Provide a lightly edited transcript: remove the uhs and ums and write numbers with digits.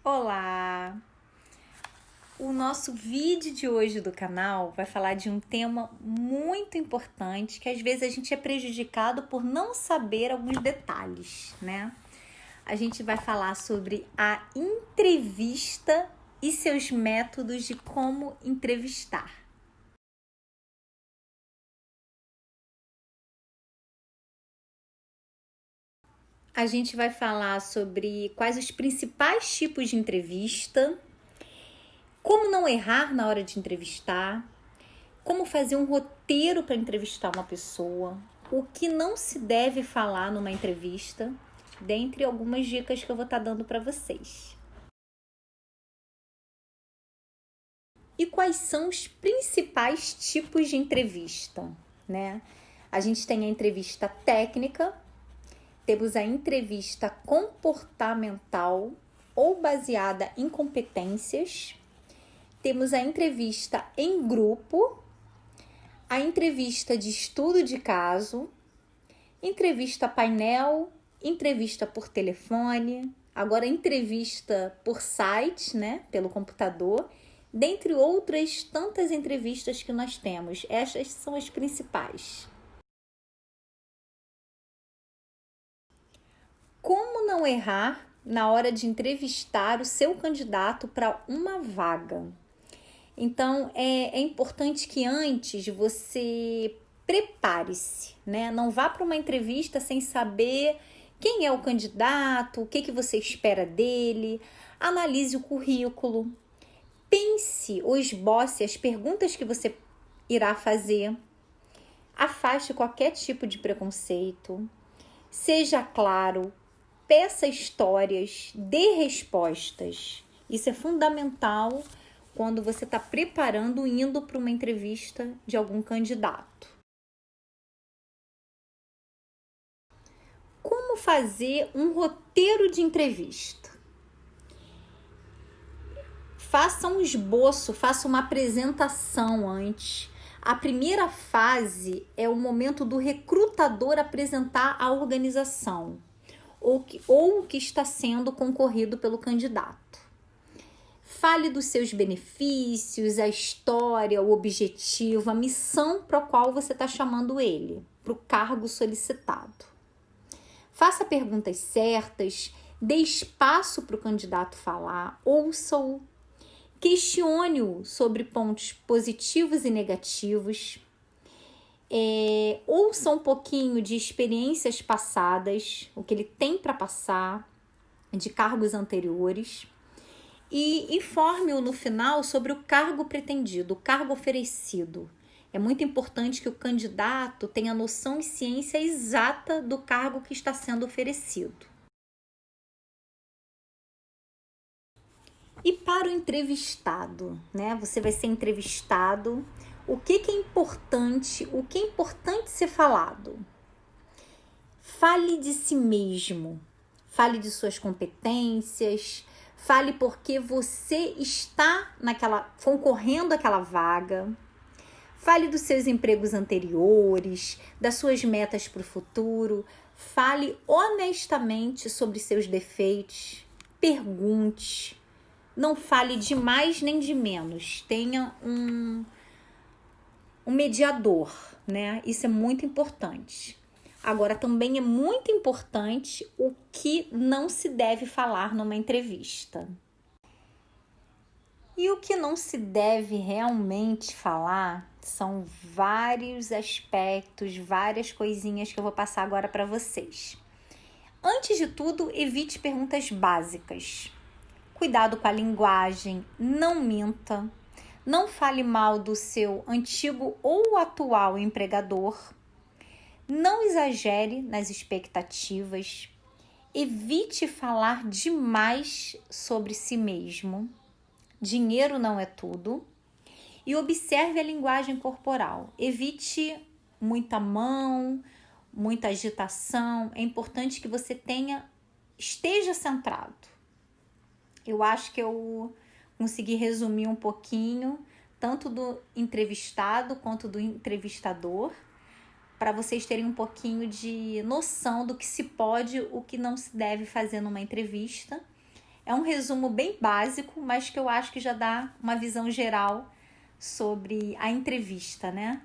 Olá! O nosso vídeo de hoje do canal vai falar de um tema muito importante que às vezes a gente é prejudicado por não saber alguns detalhes, né? A gente vai falar sobre a entrevista e seus métodos de como entrevistar. A gente vai falar sobre quais os principais tipos de entrevista, como não errar na hora de entrevistar, como fazer um roteiro para entrevistar uma pessoa, o que não se deve falar numa entrevista, dentre algumas dicas que eu vou estar dando para vocês. E quais são os principais tipos de entrevista, né? A gente tem a entrevista técnica, temos a entrevista comportamental ou baseada em competências, temos a entrevista em grupo, a entrevista de estudo de caso, entrevista painel, entrevista por telefone, agora entrevista por site, né, pelo computador, dentre outras tantas entrevistas que nós temos. Estas são as principais. Como não errar na hora de entrevistar o seu candidato para uma vaga? Então, é importante que antes você prepare-se, né? Não vá para uma entrevista sem saber quem é o candidato, o que você espera dele. Analise o currículo, pense ou esboce as perguntas que você irá fazer. Afaste qualquer tipo de preconceito. Seja claro, peça histórias, dê respostas. Isso é fundamental quando você está preparando, indo para uma entrevista de algum candidato. Como fazer um roteiro de entrevista? Faça um esboço, faça uma apresentação antes. A primeira fase é o momento do recrutador apresentar a organização ou o que está sendo concorrido pelo candidato. Fale dos seus benefícios, a história, o objetivo, a missão para a qual você está chamando ele, para o cargo solicitado. Faça perguntas certas, dê espaço para o candidato falar, ouça-o, questione-o sobre pontos positivos e negativos, ouça um pouquinho de experiências passadas, o que ele tem para passar, de cargos anteriores, e informe-o no final sobre o cargo pretendido, o cargo oferecido. É muito importante que o candidato tenha noção e ciência exata do cargo que está sendo oferecido. E para o entrevistado, né? Você vai ser entrevistado. O que é importante? O que é importante ser falado? Fale de si mesmo. Fale de suas competências. Fale porque você está concorrendo àquela vaga. Fale dos seus empregos anteriores, das suas metas para o futuro. Fale honestamente sobre seus defeitos. Pergunte. Não fale de mais nem de menos. Tenha um mediador, né? Isso é muito importante. Agora, também é muito importante o que não se deve falar numa entrevista. E o que não se deve realmente falar são vários aspectos, várias coisinhas que eu vou passar agora para vocês. Antes de tudo, evite perguntas básicas. Cuidado com a linguagem, não minta, não fale mal do seu antigo ou atual empregador, não exagere nas expectativas, evite falar demais sobre si mesmo. Dinheiro não é tudo. E observe a linguagem corporal. Evite muita mão, muita agitação. É importante que você esteja centrado. Eu acho que eu consegui resumir um pouquinho, tanto do entrevistado quanto do entrevistador. para vocês terem um pouquinho de noção do que se pode, o que não se deve fazer numa entrevista. É um resumo bem básico, mas que eu acho que já dá uma visão geral sobre a entrevista, né?